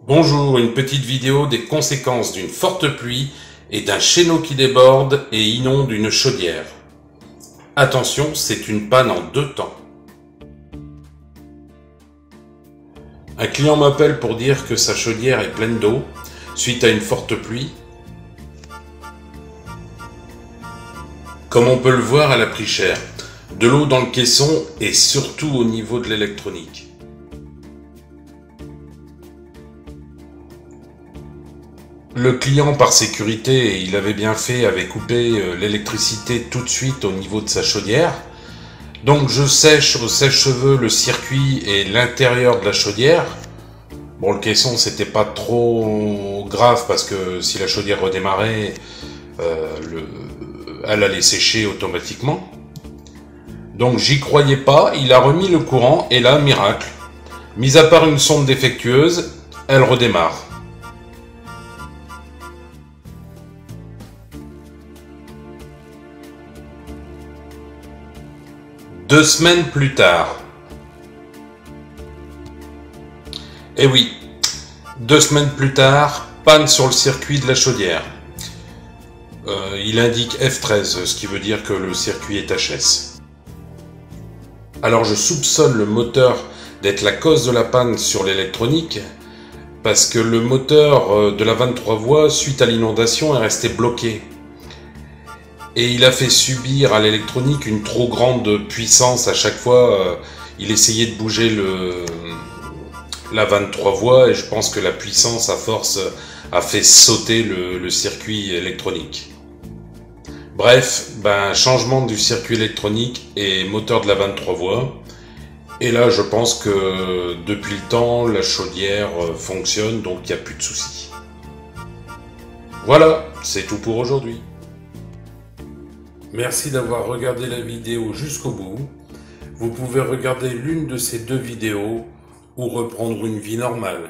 Bonjour, une petite vidéo des conséquences d'une forte pluie et d'un chéneau qui déborde et inonde une chaudière. Attention, c'est une panne en deux temps. Un client m'appelle pour dire que sa chaudière est pleine d'eau suite à une forte pluie. Comme on peut le voir, elle a pris cher. De l'eau dans le caisson et surtout au niveau de l'électronique. Le client, par sécurité, et il avait bien fait, avait coupé l'électricité tout de suite au niveau de sa chaudière. Donc je sèche au sèche-cheveux le circuit et l'intérieur de la chaudière. Bon, le caisson, c'était pas trop grave parce que si la chaudière redémarrait, elle allait sécher automatiquement. Donc j'y croyais pas, il a remis le courant et là, miracle. Mis à part une sonde défectueuse, elle redémarre. Deux semaines plus tard. Eh oui, 2 semaines plus tard, panne sur le circuit de la chaudière. Il indique F13, ce qui veut dire que le circuit est HS. Alors je soupçonne le moteur d'être la cause de la panne sur l'électronique, parce que le moteur de la 23 voies, suite à l'inondation, est resté bloqué. Et il a fait subir à l'électronique une trop grande puissance à chaque fois. Il essayait de bouger la 23 voies et je pense que la puissance à force a fait sauter le circuit électronique. Bref, changement du circuit électronique et moteur de la 23 voies. Et là, je pense que depuis le temps, la chaudière fonctionne, donc il n'y a plus de soucis. Voilà, c'est tout pour aujourd'hui. Merci d'avoir regardé la vidéo jusqu'au bout. Vous pouvez regarder l'une de ces deux vidéos ou reprendre une vie normale.